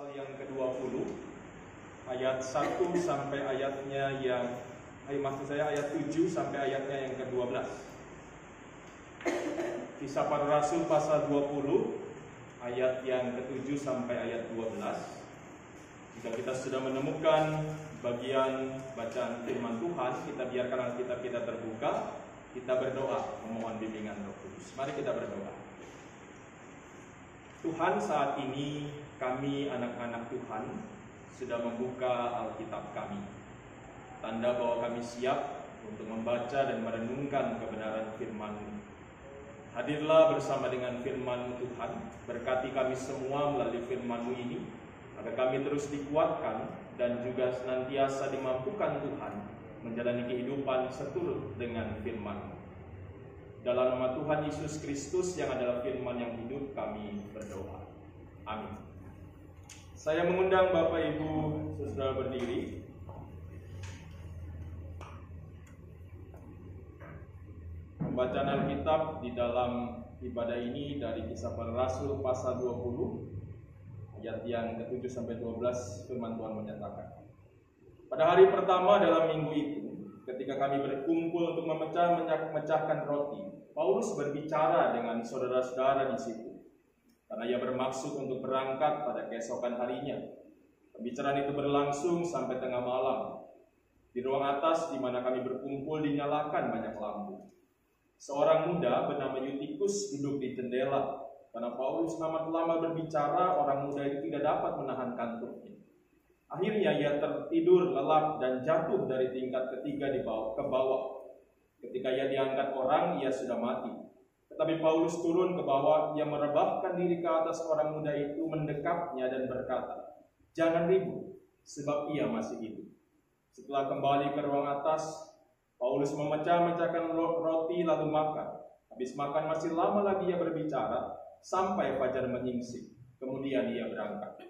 pasal yang ke-20 ayat 1 sampai ayatnya yang ayat 7 sampai ayatnya yang ke-12. Kisah Para Rasul pasal 20 ayat yang ke-7 sampai ayat 12. Jika kita sudah menemukan bagian bacaan firman Tuhan, kita biarkan Alkitab kita terbuka, kita berdoa memohon bimbingan Roh Kudus. Mari kita berdoa. Tuhan, saat ini kami anak-anak Tuhan sudah membuka Alkitab kami. Tanda bahwa kami siap untuk membaca dan merenungkan kebenaran firman-Mu. Hadirlah bersama dengan firman-Mu Tuhan, berkati kami semua melalui firman-Mu ini, agar kami terus dikuatkan dan juga senantiasa dimampukan Tuhan menjalani kehidupan seturut dengan firman-Mu. Dalam nama Tuhan Yesus Kristus yang adalah firman yang hidup, kami berdoa. Amin. Saya mengundang Bapak Ibu saudara berdiri. Pembacaan Alkitab di dalam ibadah ini dari Kisah Para Rasul pasal 20 ayat yang ke-7 sampai 12, firman Tuhan menyatakan. Pada hari pertama dalam minggu itu, ketika kami berkumpul untuk memecahkan roti, Paulus berbicara dengan saudara-saudara di situ, karena ia bermaksud untuk berangkat pada keesokan harinya. Pembicaraan itu berlangsung sampai tengah malam. Di ruang atas di mana kami berkumpul dinyalakan banyak lampu. Seorang muda bernama Yutikus duduk di jendela. Karena Paulus amat lama berbicara, orang muda itu tidak dapat menahan kantuknya. Akhirnya ia tertidur lelap dan jatuh dari tingkat ketiga ke bawah. Ketika ia diangkat orang, ia sudah mati. Tetapi Paulus turun ke bawah, ia merebahkan diri ke atas orang muda itu, mendekapnya dan berkata, "Jangan ribut, sebab ia masih hidup." Setelah kembali ke ruang atas, Paulus memecah-mecahkan roti lalu makan. Habis makan masih lama lagi ia berbicara, sampai fajar menyingsing. Kemudian ia berangkat.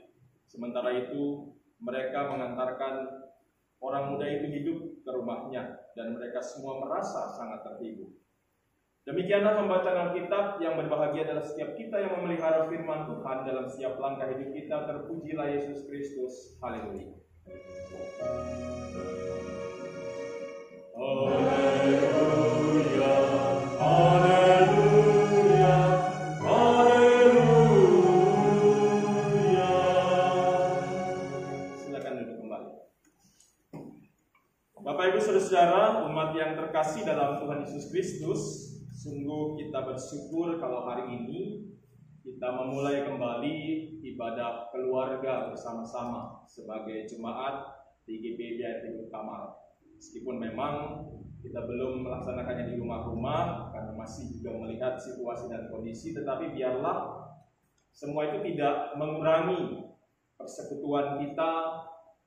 Sementara itu, mereka mengantarkan orang muda itu hidup ke rumahnya, dan mereka semua merasa sangat terhibur. Demikianlah pembacaan Alkitab. Yang berbahagia adalah setiap kita yang memelihara firman Tuhan dalam setiap langkah hidup kita. Terpujilah Yesus Kristus. Haleluya. Haleluya. Haleluya. Haleluya. Silakan duduk kembali. Bapak Ibu Saudara-saudara, umat yang terkasih dalam Tuhan Yesus Kristus, sungguh kita bersyukur kalau hari ini kita memulai kembali ibadah keluarga bersama-sama sebagai jemaat di GPI Bukit Kamal. Meskipun memang kita belum melaksanakannya di rumah-rumah karena masih juga melihat situasi dan kondisi, tetapi biarlah semua itu tidak mengurangi persekutuan kita,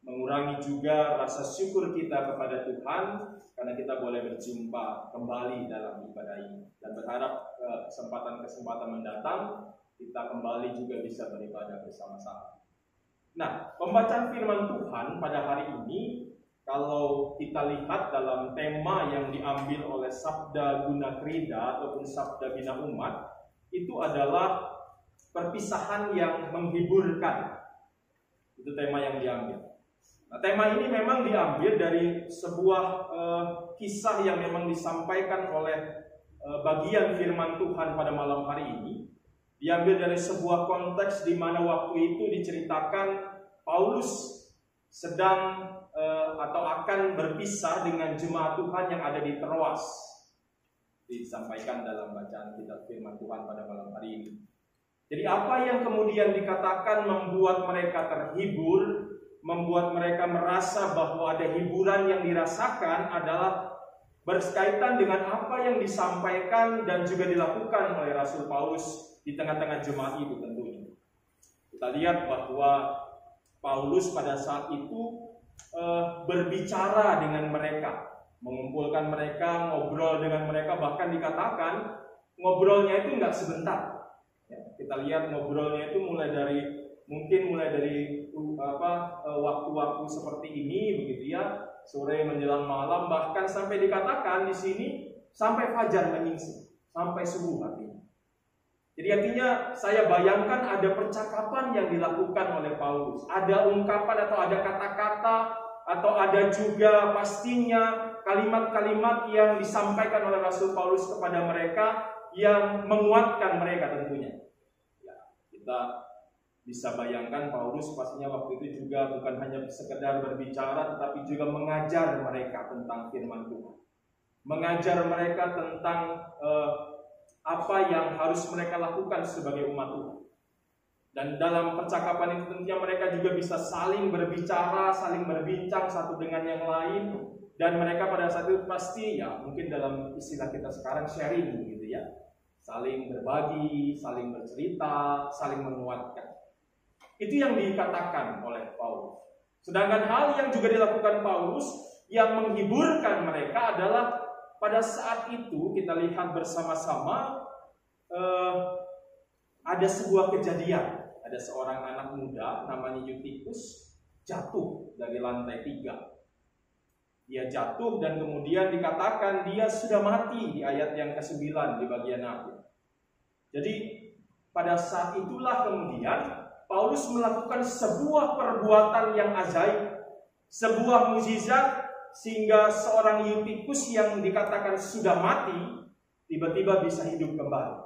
mengurangi juga rasa syukur kita kepada Tuhan karena kita boleh berjumpa kembali dalam ibadah ini, dan berharap kesempatan-kesempatan mendatang kita kembali juga bisa beribadah bersama-sama. Nah, pembacaan firman Tuhan pada hari ini, kalau kita lihat dalam tema yang diambil oleh Sabda Guna Krida ataupun Sabda Bina Umat, itu adalah perpisahan yang menghiburkan. Itu tema yang diambil. Nah, tema ini memang diambil dari sebuah kisah yang memang disampaikan oleh bagian firman Tuhan pada malam hari ini. Diambil dari sebuah konteks di mana waktu itu diceritakan Paulus sedang atau akan berpisah dengan jemaat Tuhan yang ada di Troas. Disampaikan dalam bacaan kitab firman Tuhan pada malam hari ini. Jadi apa yang kemudian dikatakan membuat mereka terhibur, membuat mereka merasa bahwa ada hiburan yang dirasakan adalah berkaitan dengan apa yang disampaikan dan juga dilakukan oleh Rasul Paulus di tengah-tengah jemaat itu tentunya. Kita lihat bahwa Paulus pada saat itu berbicara dengan mereka, mengumpulkan mereka, ngobrol dengan mereka, bahkan dikatakan ngobrolnya itu nggak sebentar. Ya, kita lihat ngobrolnya itu mulai dari waktu-waktu seperti ini begitu ya, sore menjelang malam, bahkan sampai dikatakan di sini sampai fajar menyingsing, sampai subuh artinya. Jadi artinya saya bayangkan ada percakapan yang dilakukan oleh Paulus. Ada ungkapan atau ada kata-kata atau ada juga pastinya kalimat-kalimat yang disampaikan oleh Rasul Paulus kepada mereka yang menguatkan mereka tentunya. Ya, kita bisa bayangkan Paulus pastinya waktu itu juga bukan hanya sekedar berbicara tetapi juga mengajar mereka tentang firman Tuhan. Mengajar mereka tentang apa yang harus mereka lakukan sebagai umat Tuhan. Dan dalam percakapan itu tentunya mereka juga bisa saling berbicara, saling berbincang satu dengan yang lain. Dan mereka pada saat itu pasti ya mungkin dalam istilah kita sekarang sharing gitu ya. Saling berbagi, saling bercerita, saling menguatkan. Itu yang dikatakan oleh Paulus. Sedangkan hal yang juga dilakukan Paulus yang menghiburkan mereka adalah pada saat itu kita lihat bersama-sama ada sebuah kejadian. Ada seorang anak muda namanya Eutikus jatuh dari lantai 3. Dia jatuh dan kemudian dikatakan dia sudah mati di ayat yang ke-9 di bagian akhir. Jadi pada saat itulah kemudian Paulus melakukan sebuah perbuatan yang ajaib, sebuah mukjizat sehingga seorang Eutikus yang dikatakan sudah mati tiba-tiba bisa hidup kembali.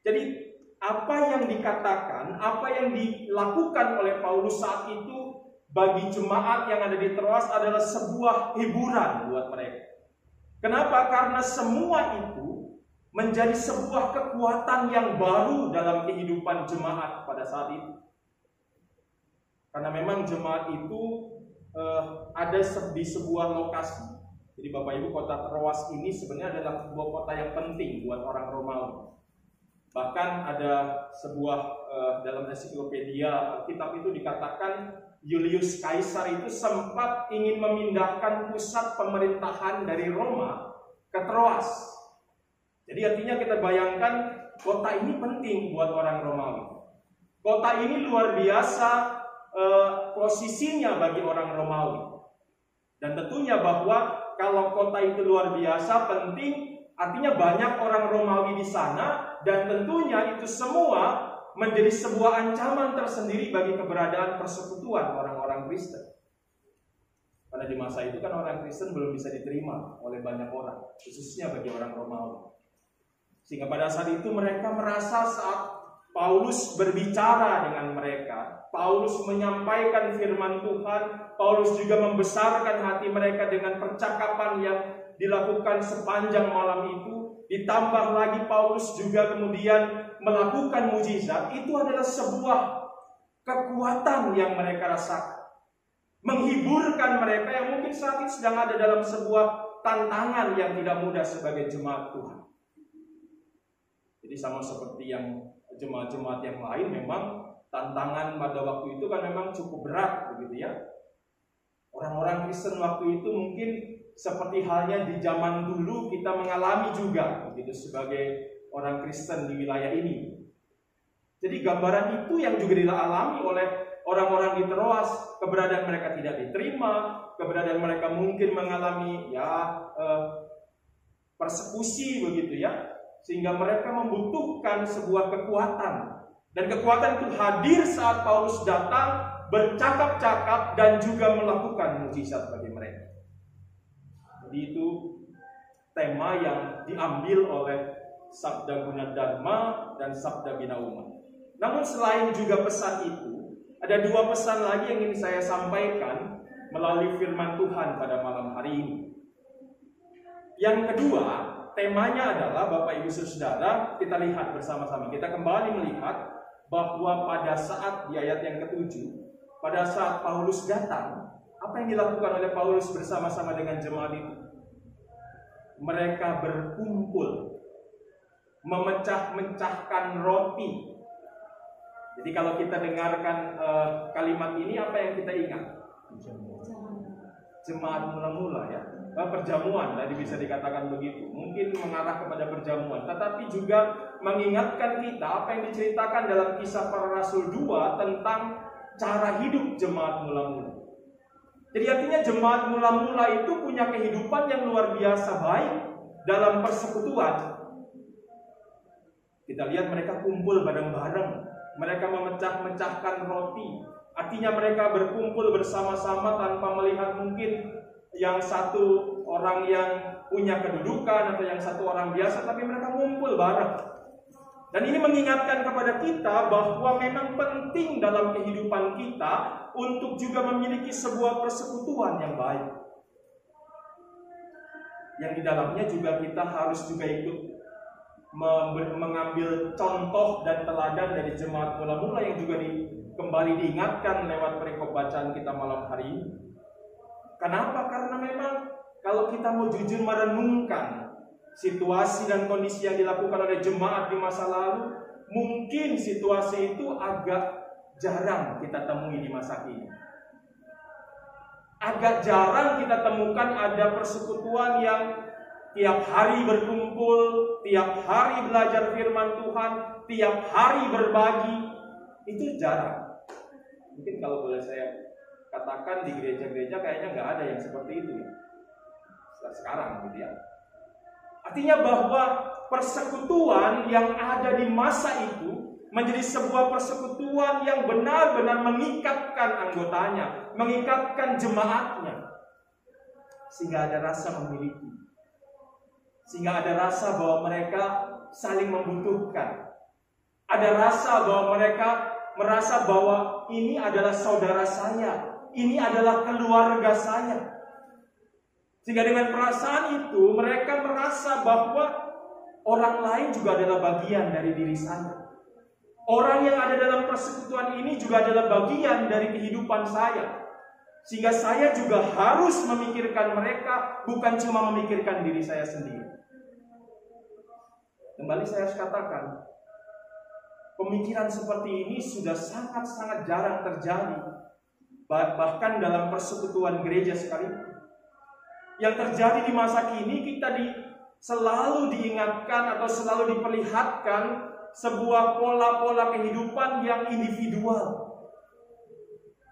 Jadi apa yang dikatakan, apa yang dilakukan oleh Paulus saat itu bagi jemaat yang ada di Troas adalah sebuah hiburan buat mereka. Kenapa? Karena semua itu menjadi sebuah kekuatan yang baru dalam kehidupan jemaat pada saat itu. Karena memang jemaat itu ada di sebuah lokasi. Jadi Bapak Ibu, kota Troas ini sebenarnya adalah sebuah kota yang penting buat orang Romawi. Bahkan ada sebuah dalam ensiklopedia kitab itu dikatakan Julius Caesar itu sempat ingin memindahkan pusat pemerintahan dari Roma ke Troas. Jadi artinya kita bayangkan kota ini penting buat orang Romawi. Kota ini luar biasa posisinya bagi orang Romawi. Dan tentunya bahwa kalau kota itu luar biasa penting, artinya banyak orang Romawi di sana, dan tentunya itu semua menjadi sebuah ancaman tersendiri bagi keberadaan persekutuan orang-orang Kristen. Karena di masa itu kan orang Kristen belum bisa diterima oleh banyak orang, khususnya bagi orang Romawi. Sehingga pada saat itu mereka merasa saat Paulus berbicara dengan mereka, Paulus menyampaikan firman Tuhan, Paulus juga membesarkan hati mereka dengan percakapan yang dilakukan sepanjang malam itu, ditambah lagi Paulus juga kemudian melakukan mukjizat. Itu adalah sebuah kekuatan yang mereka rasakan, menghiburkan mereka yang mungkin saat itu sedang ada dalam sebuah tantangan yang tidak mudah sebagai jemaat Tuhan. Jadi sama seperti yang jemaat-jemaat yang lain, memang tantangan pada waktu itu kan memang cukup berat begitu ya. Orang-orang Kristen waktu itu mungkin seperti halnya di zaman dulu kita mengalami juga begitu sebagai orang Kristen di wilayah ini. Jadi gambaran itu yang juga dialami oleh orang-orang di Troas. Keberadaan mereka tidak diterima, keberadaan mereka mungkin mengalami persekusi begitu ya. Sehingga mereka membutuhkan sebuah kekuatan. Dan kekuatan itu hadir saat Paulus datang, bercakap-cakap dan juga melakukan mukjizat bagi mereka. Jadi itu tema yang diambil oleh Sabda Gunadharma dan Sabda Bina Umat. Namun selain juga pesan itu, ada dua pesan lagi yang ingin saya sampaikan melalui firman Tuhan pada malam hari ini. Yang kedua, temanya adalah Bapak Ibu Saudara, kita lihat bersama-sama. Kita kembali melihat bahwa pada saat di ayat yang ke-7, pada saat Paulus datang, apa yang dilakukan oleh Paulus bersama-sama dengan jemaat itu? Mereka berkumpul, memecah-mecahkan roti. Jadi kalau kita dengarkan kalimat ini, apa yang kita ingat? Jemaat mula-mula ya. Perjamuan, tadi bisa dikatakan begitu. Mungkin mengarah kepada perjamuan, tetapi juga mengingatkan kita apa yang diceritakan dalam Kisah Para Rasul 2 tentang cara hidup jemaat mula-mula. Jadi artinya jemaat mula-mula itu punya kehidupan yang luar biasa baik dalam persekutuan. Kita lihat mereka kumpul bareng-bareng, mereka memecah-mecahkan roti. Artinya mereka berkumpul bersama-sama tanpa melihat mungkin yang satu orang yang punya kedudukan atau yang satu orang biasa, tapi mereka kumpul bareng. Dan ini mengingatkan kepada kita bahwa memang penting dalam kehidupan kita untuk juga memiliki sebuah persekutuan yang baik. Yang di dalamnya juga kita harus juga ikut mengambil contoh dan teladan dari jemaat mula-mula yang juga kembali diingatkan lewat perikop bacaan kita malam hari ini. Kenapa? Karena memang kalau kita mau jujur merenungkan situasi dan kondisi yang dilakukan oleh jemaat di masa lalu, mungkin situasi itu agak jarang kita temui di masa kini. Agak jarang kita temukan ada persekutuan yang tiap hari berkumpul, tiap hari belajar firman Tuhan, tiap hari berbagi. Itu jarang. Mungkin kalau boleh saya katakan di gereja-gereja kayaknya nggak ada yang seperti itu ya. Sekarang gitu ya. Artinya bahwa persekutuan yang ada di masa itu menjadi sebuah persekutuan yang benar-benar mengikatkan anggotanya, mengikatkan jemaatnya, sehingga ada rasa memiliki, sehingga ada rasa bahwa mereka saling membutuhkan, ada rasa bahwa mereka merasa bahwa ini adalah saudara saya, ini adalah keluarga saya. Sehingga dengan perasaan itu mereka merasa bahwa orang lain juga adalah bagian dari diri saya. Orang yang ada dalam persekutuan ini juga adalah bagian dari kehidupan saya. Sehingga saya juga harus memikirkan mereka, bukan cuma memikirkan diri saya sendiri. Kembali saya harus katakan, pemikiran seperti ini sudah sangat-sangat jarang terjadi. Bahkan dalam persekutuan gereja sekalipun. Yang terjadi di masa kini, kita selalu diingatkan atau selalu diperlihatkan sebuah pola-pola kehidupan yang individual.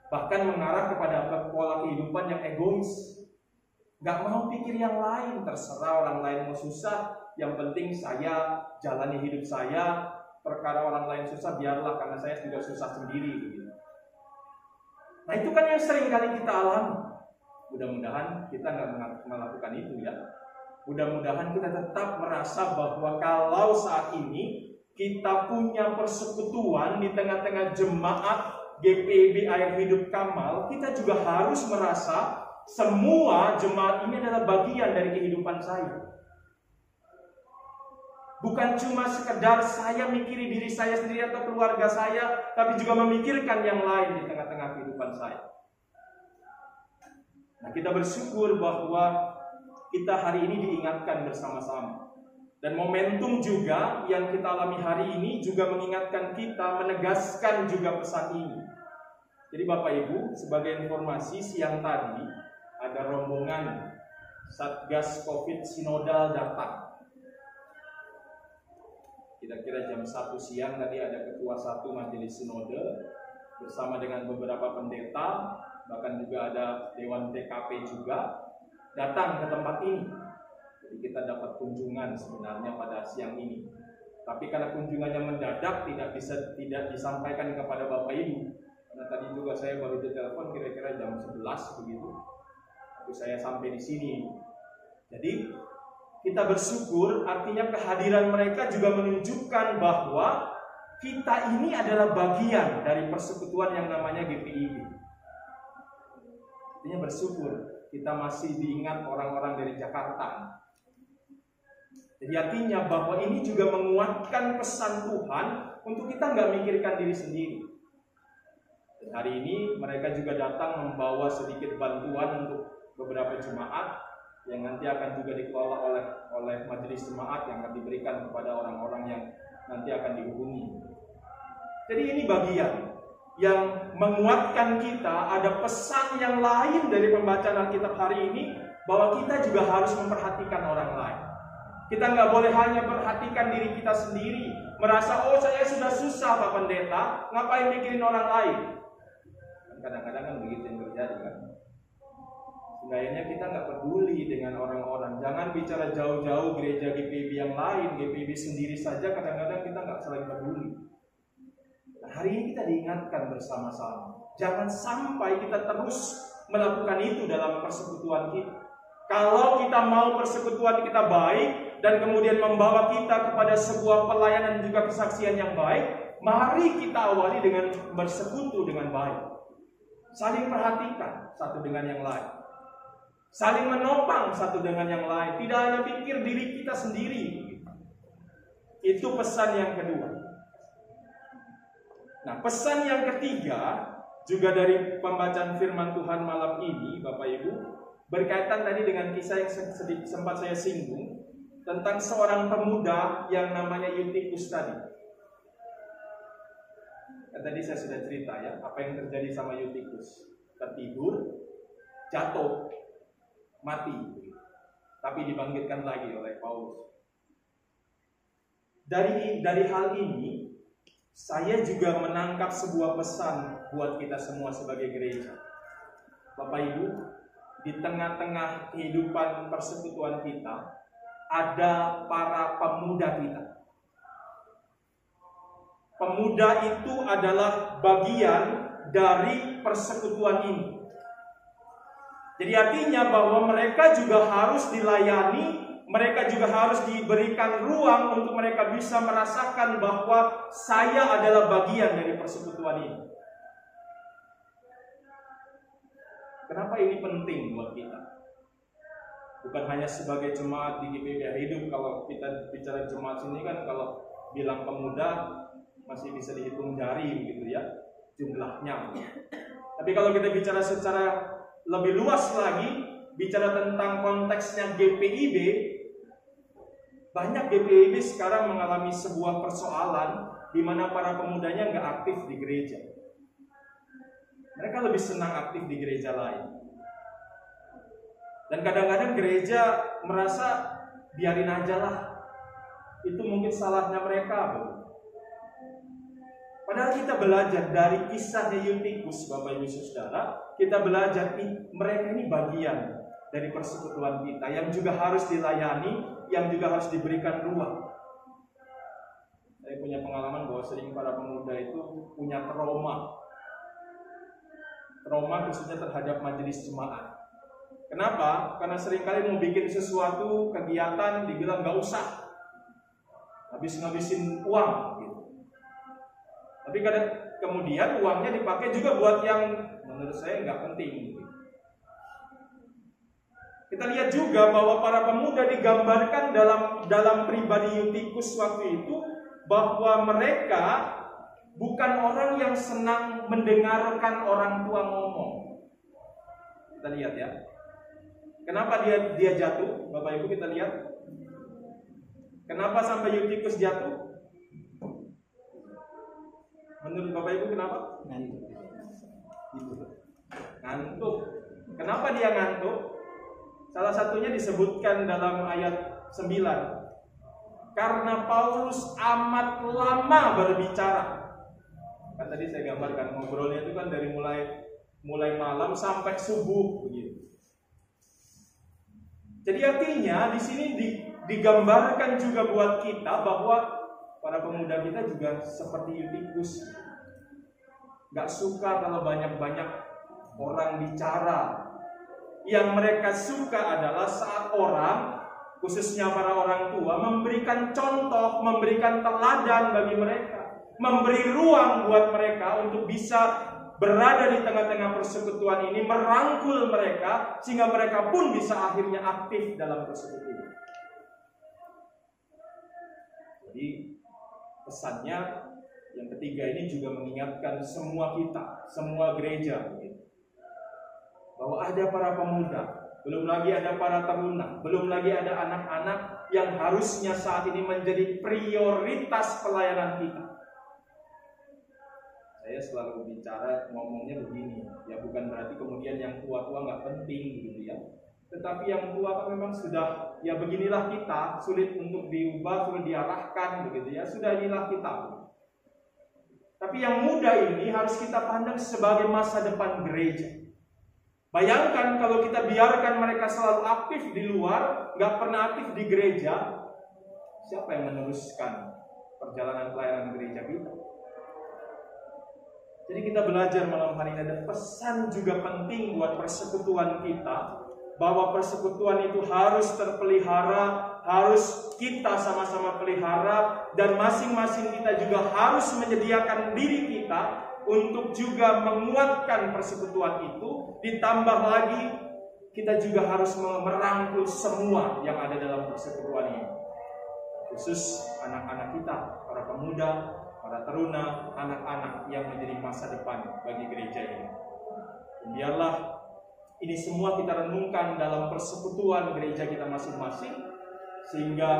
Bahkan mengarah kepada pola kehidupan yang egois. Gak mau pikir yang lain, terserah orang lain mau susah, yang penting saya jalani hidup saya, perkara orang lain susah biarlah karena saya juga susah sendiri gitu. Nah itu kan yang sering kali kita alami. Mudah-mudahan kita nggak melakukan itu ya. Mudah-mudahan kita tetap merasa bahwa kalau saat ini kita punya persekutuan di tengah-tengah jemaat GPIB Air Hidup Kamal, kita juga harus merasa semua jemaat ini adalah bagian dari kehidupan saya. Bukan cuma sekedar saya mikiri diri saya sendiri atau keluarga saya, tapi juga memikirkan yang lain di tengah-tengah kehidupan saya. Nah, kita bersyukur bahwa kita hari ini diingatkan bersama-sama. Dan momentum juga yang kita alami hari ini juga mengingatkan kita, menegaskan juga pesan ini. Jadi Bapak Ibu, sebagai informasi, siang tadi ada rombongan Satgas Covid Sinodal datang. Kira-kira jam 1 siang tadi ada ketua 1 majelis sinode bersama dengan beberapa pendeta, bahkan juga ada Dewan TKP juga datang ke tempat ini. Jadi kita dapat kunjungan sebenarnya pada siang ini. Tapi karena kunjungannya mendadak tidak disampaikan kepada Bapak Ibu. Karena tadi juga saya baru ditelepon kira-kira jam 11 begitu. Lalu saya sampai di sini. Jadi kita bersyukur, artinya kehadiran mereka juga menunjukkan bahwa kita ini adalah bagian dari persekutuan yang namanya GPIB. Artinya bersyukur kita masih diingat orang-orang dari Jakarta. Jadi artinya bahwa ini juga menguatkan pesan Tuhan untuk kita nggak mikirkan diri sendiri. Dan hari ini mereka juga datang membawa sedikit bantuan untuk beberapa jemaat yang nanti akan juga dikelola oleh majelis jemaat yang akan diberikan kepada orang-orang yang nanti akan dihubungi. Jadi ini bagian yang menguatkan kita, ada pesan yang lain dari pembacaan Alkitab hari ini, bahwa kita juga harus memperhatikan orang lain. Kita nggak boleh hanya perhatikan diri kita sendiri, merasa oh saya sudah susah Pak Pendeta, ngapain mikirin orang lain. Kadang-kadang kan begitu yang terjadi kan. Sebenarnya kita nggak peduli dengan orang-orang. Jangan bicara jauh-jauh gereja GPIB yang lain, GPIB diri sendiri saja kadang-kadang kita nggak saling peduli. Nah, hari ini kita diingatkan bersama-sama, jangan sampai kita terus melakukan itu dalam persekutuan kita. Kalau kita mau persekutuan kita baik dan kemudian membawa kita kepada sebuah pelayanan dan juga kesaksian yang baik, mari kita awali dengan bersekutu dengan baik. Saling perhatikan satu dengan yang lain, saling menopang satu dengan yang lain, tidak hanya pikir diri kita sendiri. Itu pesan yang kedua. Nah, pesan yang ketiga juga dari pembacaan firman Tuhan malam ini, Bapak Ibu, berkaitan tadi dengan kisah yang sempat saya singgung tentang seorang pemuda yang namanya Eutikus tadi. Tadi saya sudah cerita ya, apa yang terjadi sama Eutikus. Tertidur, jatuh, mati, tapi dibangkitkan lagi oleh Paulus. Dari hal ini, saya juga menangkap sebuah pesan buat kita semua sebagai gereja. Bapak Ibu, di tengah-tengah kehidupan persekutuan kita, ada para pemuda kita. Pemuda itu adalah bagian dari persekutuan ini. Jadi artinya bahwa mereka juga harus dilayani, mereka juga harus diberikan ruang untuk mereka bisa merasakan bahwa saya adalah bagian dari persekutuan ini. Kenapa ini penting buat kita? Bukan hanya sebagai jemaat di GPBH Hidup. Kalau kita bicara jemaat sini kan kalau bilang pemuda masih bisa dihitung jari gitu ya jumlahnya. Tapi kalau kita bicara secara lebih luas lagi, bicara tentang konteksnya GPIB, banyak GPIB sekarang mengalami sebuah persoalan di mana para pemudanya nggak aktif di gereja. Mereka lebih senang aktif di gereja lain. Dan kadang-kadang gereja merasa biarin aja lah, itu mungkin salahnya mereka. Padahal kita belajar dari kisahnya Eutikus, Bapak Ibu Saudara, kita belajar mereka ini bagian dari persekutuan kita yang juga harus dilayani, yang juga harus diberikan ruang. Saya punya pengalaman bahwa sering para pemuda itu punya trauma khususnya terhadap majelis jemaat. Kenapa? Karena seringkali mau bikin sesuatu kegiatan dibilang gak usah, ngabisin uang gitu. Tapi kemudian uangnya dipakai juga buat yang menurut saya nggak penting. Kita lihat juga bahwa para pemuda digambarkan dalam pribadi Eutikus waktu itu bahwa mereka bukan orang yang senang mendengarkan orang tua ngomong. Kita lihat ya. Kenapa dia jatuh? Bapak Ibu kita lihat. Kenapa sampai Eutikus jatuh? Menurut Bapak Ibu kenapa? Ngantuk. Kenapa dia ngantuk? Salah satunya disebutkan dalam ayat 9. Karena Paulus amat lama berbicara. Kan tadi saya gambarkan ngobrolnya itu kan dari mulai malam sampai subuh begitu. Jadi artinya di sini digambarkan juga buat kita bahwa para pemuda kita juga seperti Eutikus, gak suka kalau banyak-banyak orang bicara. Yang mereka suka adalah saat orang, khususnya para orang tua, memberikan contoh, memberikan teladan bagi mereka, memberi ruang buat mereka untuk bisa berada di tengah-tengah persekutuan ini, merangkul mereka, sehingga mereka pun bisa akhirnya aktif dalam persekutuan. Jadi pesannya yang ketiga ini juga mengingatkan semua kita, semua gereja, bahwa ada para pemuda, belum lagi ada para taruna, belum lagi ada anak-anak yang harusnya saat ini menjadi prioritas pelayanan kita. Saya selalu ngomongnya begini, ya bukan berarti kemudian yang tua-tua nggak penting gitu ya. Tetapi yang tua kan memang sudah, ya beginilah kita, sulit untuk diubah, sulit diarahkan begitu ya, sudah inilah kita. Tapi yang muda ini harus kita pandang sebagai masa depan gereja. Bayangkan kalau kita biarkan mereka selalu aktif di luar, nggak pernah aktif di gereja, siapa yang meneruskan perjalanan pelayanan gereja kita? Jadi kita belajar malam hari ini ada pesan juga penting buat persekutuan kita, bahwa persekutuan itu harus terpelihara, harus kita sama-sama pelihara, dan masing-masing kita juga harus menyediakan diri kita untuk juga menguatkan persekutuan itu. Ditambah lagi kita juga harus merangkul semua yang ada dalam persekutuan ini, khusus anak-anak kita, para pemuda, para teruna, anak-anak yang menjadi masa depan bagi gereja ini. Dan biarlah ini semua kita renungkan dalam persekutuan gereja kita masing-masing, sehingga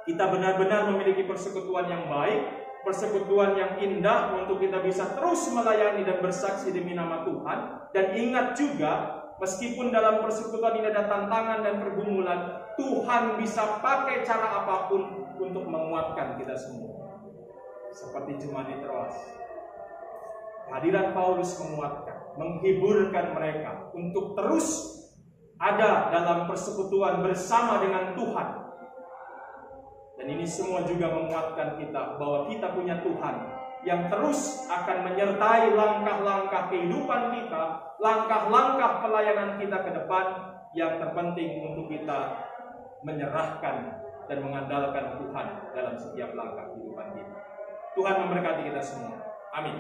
kita benar-benar memiliki persekutuan yang baik, persekutuan yang indah untuk kita bisa terus melayani dan bersaksi demi nama Tuhan. Dan ingat juga, meskipun dalam persekutuan ini ada tantangan dan pergumulan, Tuhan bisa pakai cara apapun untuk menguatkan kita semua. Seperti jemaat di Troas, kehadiran Paulus menguatkan, menghiburkan mereka untuk terus ada dalam persekutuan bersama dengan Tuhan. Dan ini semua juga menguatkan kita bahwa kita punya Tuhan yang terus akan menyertai langkah-langkah kehidupan kita, langkah-langkah pelayanan kita ke depan. Yang terpenting untuk kita menyerahkan dan mengandalkan Tuhan dalam setiap langkah kehidupan kita. Tuhan memberkati kita semua. Amin.